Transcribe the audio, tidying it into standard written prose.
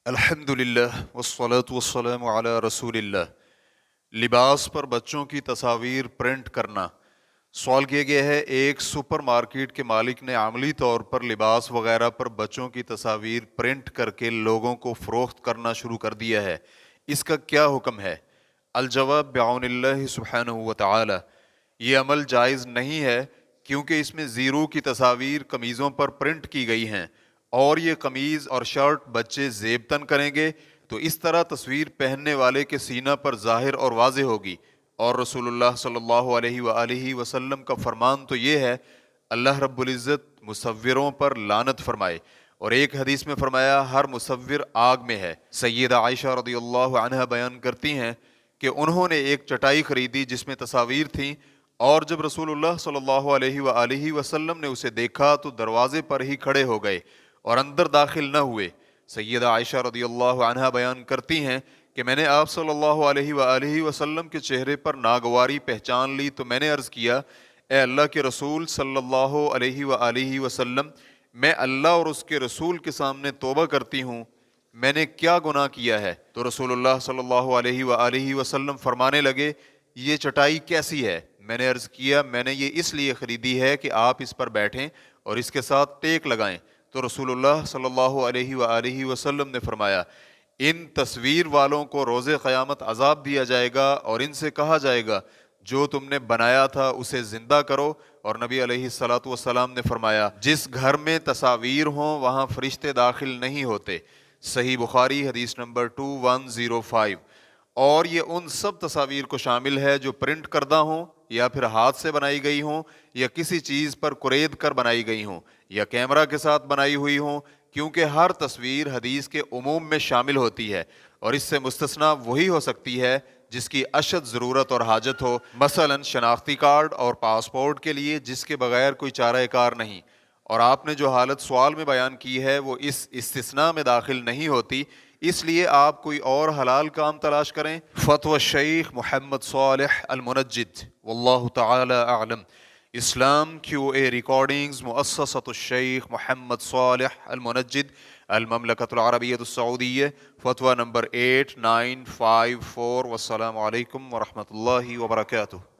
الحمدللہ والصلاة والسلام علی رسول اللہ۔ لباس پر بچوں کی تصاویر پرنٹ کرنا۔ سوال کیا گیا ہے، ایک سپر مارکیٹ کے مالک نے عملی طور پر لباس وغیرہ پر بچوں کی تصاویر پرنٹ کر کے لوگوں کو فروخت کرنا شروع کر دیا ہے، اس کا کیا حکم ہے؟ الجواب بعون اللہ سبحانہ وتعالی، یہ عمل جائز نہیں ہے کیونکہ اس میں زیرو کی تصاویر قمیضوں پر پرنٹ کی گئی ہیں اور یہ قمیض اور شرٹ بچے زیبتن کریں گے تو اس طرح تصویر پہننے والے کے سینہ پر ظاہر اور واضح ہوگی، اور رسول اللہ صلی اللہ علیہ وآلہ وسلم کا فرمان تو یہ ہے، اللہ رب العزت مصوروں پر لعنت فرمائے، اور ایک حدیث میں فرمایا ہر مصور آگ میں ہے۔ سیدہ عائشہ رضی اللہ عنہا بیان کرتی ہیں کہ انہوں نے ایک چٹائی خریدی جس میں تصاویر تھیں، اور جب رسول اللہ صلی اللہ علیہ وآلہ وسلم نے اسے دیکھا تو دروازے پر ہی کھڑے ہو گئے اور اندر داخل نہ ہوئے۔ سیدہ عائشہ رضی اللہ عنہا بیان کرتی ہیں کہ میں نے آپ صلی اللہ علیہ وآلہ وسلم کے چہرے پر ناگواری پہچان لی تو میں نے عرض کیا، اے اللہ کے رسول صلی اللہ علیہ وآلہ وسلم، میں اللہ اور اس کے رسول کے سامنے توبہ کرتی ہوں، میں نے کیا گناہ کیا ہے؟ تو رسول اللہ صلی اللہ علیہ وآلہ وسلم فرمانے لگے، یہ چٹائی کیسی ہے؟ میں نے عرض کیا، میں نے یہ اس لیے خریدی ہے کہ آپ اس پر بیٹھیں اور اس کے ساتھ ٹیک لگائیں۔ تو رسول اللہ صلی اللہ علیہ وآلہ وسلم نے فرمایا، ان تصویر والوں کو روز قیامت عذاب دیا جائے گا اور ان سے کہا جائے گا جو تم نے بنایا تھا اسے زندہ کرو، اور نبی علیہ الصلوۃ والسلام نے فرمایا جس گھر میں تصاویر ہوں وہاں فرشتے داخل نہیں ہوتے۔ صحیح بخاری حدیث نمبر 2105۔ اور یہ ان سب تصاویر کو شامل ہے جو پرنٹ کردہ ہوں یا پھر ہاتھ سے بنائی گئی ہوں یا کسی چیز پر کرید کر بنائی گئی ہوں یا کیمرہ کے ساتھ بنائی ہوئی ہوں، کیونکہ ہر تصویر حدیث کے عموم میں شامل ہوتی ہے اور اس سے مستثنیٰ وہی ہو سکتی ہے جس کی اشد ضرورت اور حاجت ہو، مثلا شناختی کارڈ اور پاسپورٹ کے لیے جس کے بغیر کوئی چارہ کار نہیں۔ اور آپ نے جو حالت سوال میں بیان کی ہے وہ اس استثناء میں داخل نہیں ہوتی، اس لیے آپ کوئی اور حلال کام تلاش کریں۔ فتوی الشیخ محمد صالح المنجد، واللہ تعالی اعلم۔ اسلام کیو اے ریکارڈنگز، مؤسسۃ الشیخ محمد صالح المنجد، المملکۃ العربیۃ السعودیہ، فتویٰ نمبر 8954۔ والسلام علیکم ورحمۃ اللہ وبرکاتہ۔